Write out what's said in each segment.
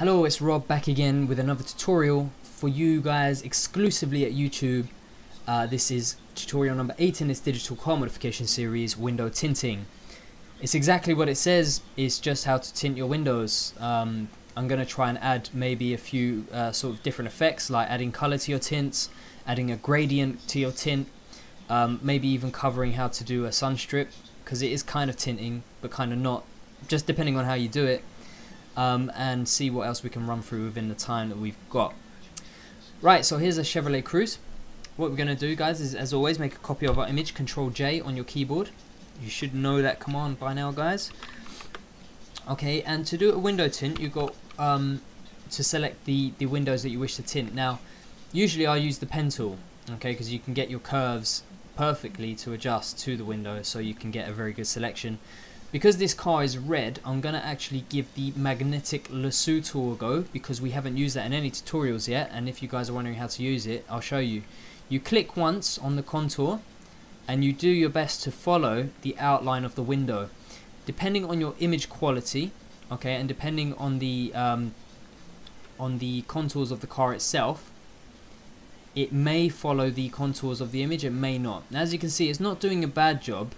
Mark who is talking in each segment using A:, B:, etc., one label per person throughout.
A: Hello, it's Rob back again with another tutorial for you guys exclusively at YouTube. This is tutorial number 8 in this digital car modification series, window tinting. It's exactly what it says, it's just how to tint your windows. I'm going to try and add maybe a few sort of different effects, like adding color to your tints, adding a gradient to your tint, maybe even covering how to do a sun strip, because it is kind of tinting but kind of not, just depending on how you do it. And see what else we can run through within the time that we've got. Right, so here's a Chevrolet Cruze. What we're going to do, guys, is as always make a copy of our image, Control J on your keyboard. You should know that command by now, guys. Okay, and to do a window tint, you've got to select the windows that you wish to tint. Now, usually I use the pen tool, okay, because you can get your curves perfectly to adjust to the window, so you can get a very good selection. Because this car is red, I'm going to actually give the magnetic lasso tool a go, because we haven't used that in any tutorials yet, and if you guys are wondering how to use it, I'll show you. You click once on the contour, and you do your best to follow the outline of the window. Depending on your image quality, okay, and depending on the contours of the car itself, it may follow the contours of the image, it may not. Now, as you can see, it's not doing a bad job,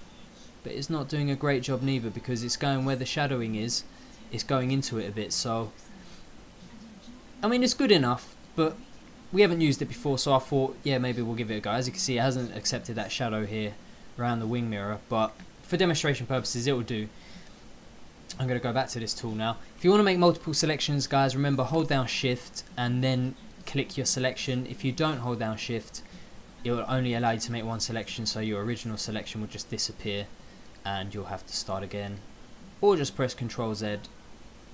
A: but it's not doing a great job neither, because it's going where the shadowing is, it's going into it a bit. So I mean, it's good enough, but we haven't used it before, so I thought, yeah, maybe we'll give it a go. As you can see, it hasn't accepted that shadow here around the wing mirror, but for demonstration purposes it will do. I'm going to go back to this tool now. If you want to make multiple selections, guys, remember, hold down shift and then click your selection. If you don't hold down shift, it will only allow you to make one selection, so your original selection will just disappear and you'll have to start again, or just press Ctrl Z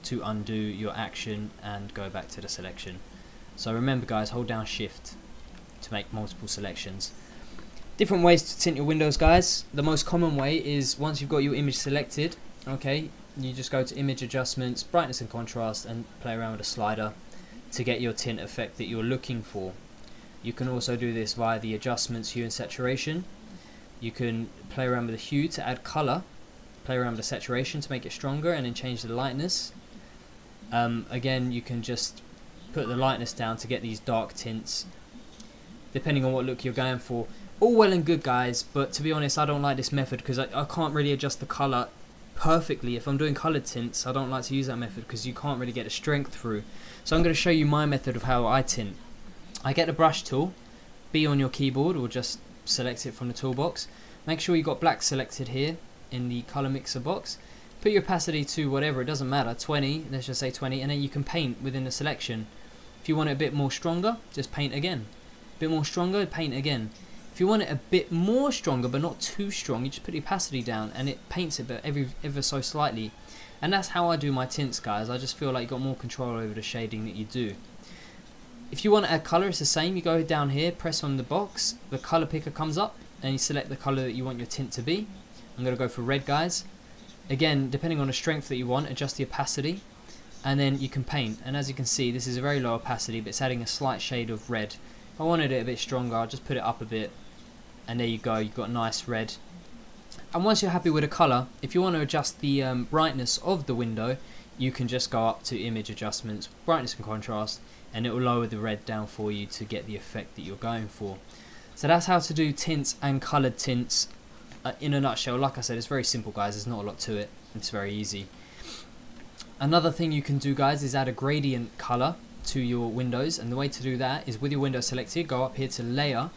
A: to undo your action and go back to the selection. So remember, guys, hold down shift to make multiple selections. Different ways to tint your windows, guys. The most common way is, once you've got your image selected, okay, you just go to image adjustments, brightness and contrast, and play around with a slider to get your tint effect that you're looking for. You can also do this via the adjustments, hue and saturation. You can play around with the hue to add color, play around with the saturation to make it stronger, and then change the lightness. Again, you can just put the lightness down to get these dark tints, depending on what look you're going for. All well and good, guys, but to be honest, I don't like this method because I can't really adjust the color perfectly. If I'm doing colored tints, I don't like to use that method because you can't really get the strength through. So I'm going to show you my method of how I tint. I get the brush tool, B on your keyboard, or just select it from the toolbox. Make sure you got black selected here in the color mixer box. Put your opacity to whatever, it doesn't matter, 20, let's just say 20, and then you can paint within the selection. If you want it a bit more stronger, just paint again. A bit more stronger, paint again. If you want it a bit more stronger but not too strong, you just put the opacity down and it paints it but ever so slightly. And that's how I do my tints, guys. I just feel like you got more control over the shading that you do. If you want to add color, it's the same. You go down here, press on the box, the color picker comes up, and you select the color that you want your tint to be. I'm going to go for red, guys. Again, depending on the strength that you want, adjust the opacity, and then you can paint. And as you can see, this is a very low opacity, but it's adding a slight shade of red. If I wanted it a bit stronger, I'll just put it up a bit, and there you go, you've got a nice red. And once you're happy with the color, if you want to adjust the brightness of the window, you can just go up to image adjustments, brightness and contrast, and it will lower the red down for you to get the effect that you're going for. So that's how to do tints and colored tints in a nutshell. Like I said, it's very simple, guys. There's not a lot to it. It's very easy. Another thing you can do, guys, is add a gradient color to your windows, and the way to do that is with your window selected, go up here to layer,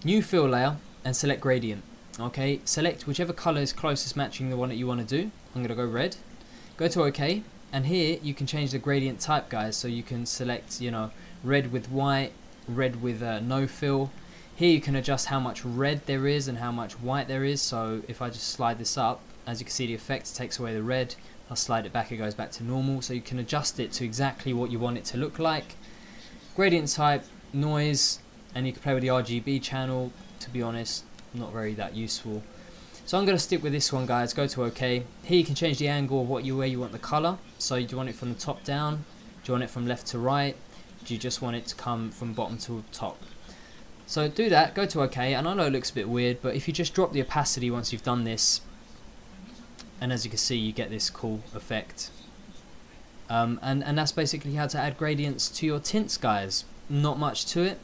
A: new fill layer, and select gradient. Okay, select whichever color is closest matching the one that you want to do. I'm going to go red. Go to OK, and here you can change the gradient type, guys, so you can select, you know, red with white, red with no fill. Here you can adjust how much red there is and how much white there is. So if I just slide this up, as you can see, the effect takes away the red. I'll slide it back, it goes back to normal, so you can adjust it to exactly what you want it to look like. Gradient type, noise, and you can play with the RGB channel. To be honest, not very that useful. So I'm going to stick with this one, guys. Go to OK. Here you can change the angle of where you want the color. So do you want it from the top down? Do you want it from left to right? Do you just want it to come from bottom to top? So do that, go to OK, and I know it looks a bit weird, but if you just drop the opacity once you've done this, and as you can see, you get this cool effect. and that's basically how to add gradients to your tints, guys. Not much to it.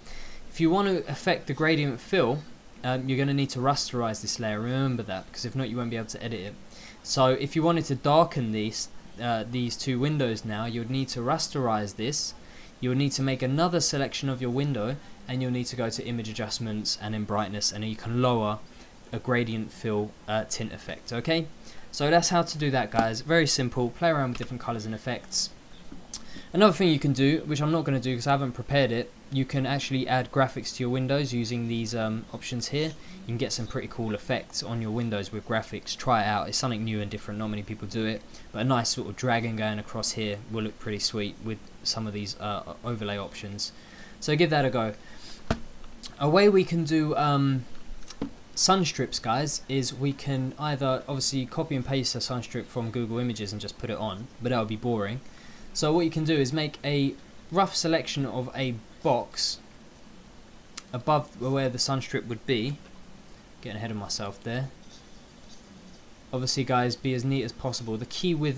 A: If you want to affect the gradient fill, you're going to need to rasterize this layer, remember that, because if not you won't be able to edit it. So if you wanted to darken these two windows now, you would need to rasterize this. You would need to make another selection of your window, and you'll need to go to image adjustments and then brightness, and then you can lower a gradient fill tint effect. Okay, so that's how to do that, guys. Very simple. Play around with different colors and effects. Another thing you can do, which I'm not going to do because I haven't prepared it, you can actually add graphics to your windows using these options here. You can get some pretty cool effects on your windows with graphics. Try it out. It's something new and different. Not many people do it, but a nice sort of dragon going across here will look pretty sweet with some of these overlay options. So give that a go. A way we can do sun strips, guys, is we can either obviously copy and paste a sun strip from Google Images and just put it on, but that would be boring. So what you can do is make a rough selection of a box above where the sun strip would be. Getting ahead of myself there. Obviously, guys, be as neat as possible. The key with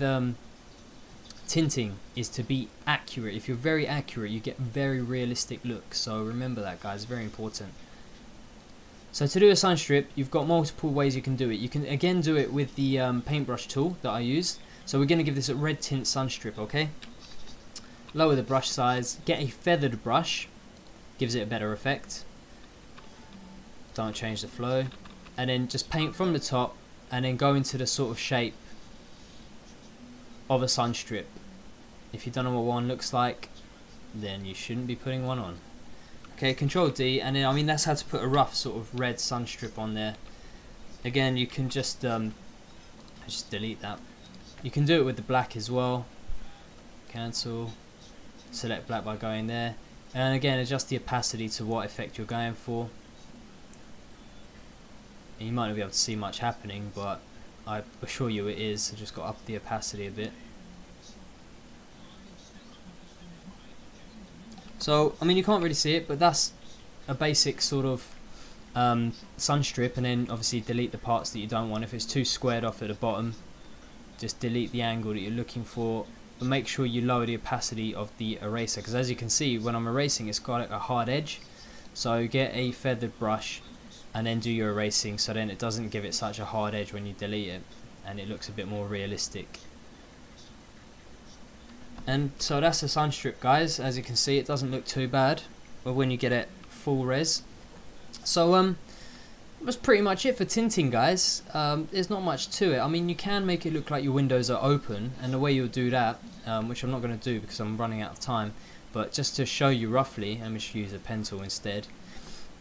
A: tinting is to be accurate. If you're very accurate, you get very realistic looks. So remember that, guys, very important. So to do a sun strip, you've got multiple ways you can do it. You can again do it with the paintbrush tool that I used. So we're going to give this a red tint sun strip, okay? Lower the brush size, get a feathered brush, gives it a better effect. Don't change the flow. And then just paint from the top and then go into the sort of shape of a sun strip. If you don't know what one looks like, then you shouldn't be putting one on. Okay, Control D, and then I mean that's how to put a rough sort of red sun strip on there. Again, you can just delete that. You can do it with the black as well. Cancel. Select black by going there. And again, adjust the opacity to what effect you're going for. And you might not be able to see much happening, but I assure you it is. So just got to up the opacity a bit. So, I mean, you can't really see it, but that's a basic sort of sun strip. And then obviously delete the parts that you don't want. If it's too squared off at the bottom, just delete the angle that you're looking for, but make sure you lower the opacity of the eraser, because as you can see when I'm erasing it's got a hard edge. So get a feathered brush and then do your erasing, so then it doesn't give it such a hard edge when you delete it and it looks a bit more realistic. And so that's the sun strip, guys. As you can see, it doesn't look too bad but when you get it full res. So that's pretty much it for tinting, guys. There's not much to it. I mean, you can make it look like your windows are open, and the way you'll do that, which I'm not going to do because I'm running out of time, but just to show you roughly, I'm just use a pen tool instead.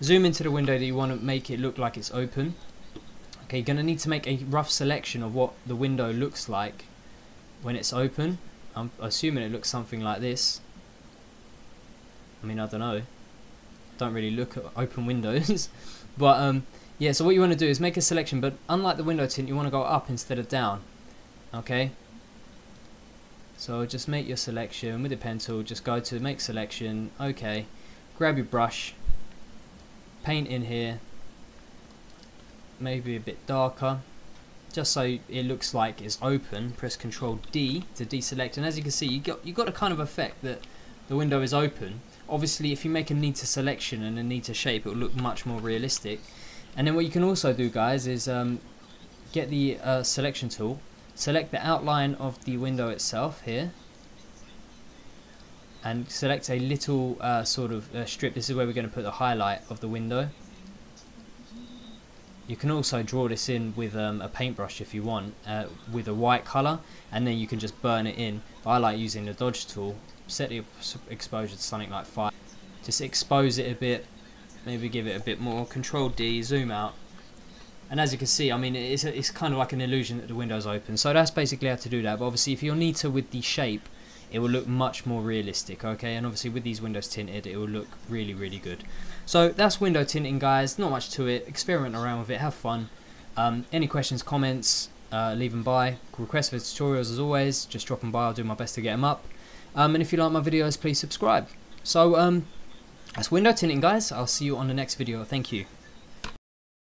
A: Zoom into the window that you want to make it look like it's open. Okay, you're going to need to make a rough selection of what the window looks like when it's open. I'm assuming it looks something like this. I mean, I don't know. Don't really look at open windows. But yeah, so what you want to do is make a selection, but unlike the window tint, you want to go up instead of down. Okay? So just make your selection with the pen tool, just go to make selection, okay. Grab your brush, paint in here, maybe a bit darker, just so it looks like it's open. Press Control D to deselect, and as you can see, you got a kind of effect that the window is open. Obviously, if you make a neater selection and a neater shape, it will look much more realistic. And then what you can also do, guys, is get the selection tool, select the outline of the window itself here, and select a little sort of strip. This is where we're going to put the highlight of the window. You can also draw this in with a paintbrush if you want, with a white colour, and then you can just burn it in. But I like using the dodge tool. Set the exposure to something like 5. Just expose it a bit, maybe give it a bit more. Control D, zoom out, and as you can see, I mean, it's kind of like an illusion that the window's open. So that's basically how to do that. But obviously, if you're neater with the shape, it will look much more realistic. Okay, and obviously with these windows tinted, it will look really, really good. So that's window tinting, guys. Not much to it. Experiment around with it. Have fun. Any questions, comments, leave them by. Requests for tutorials, as always, just drop them by. I'll do my best to get them up. And if you like my videos, please subscribe. So that's window tinting, guys. I'll see you on the next video. Thank you.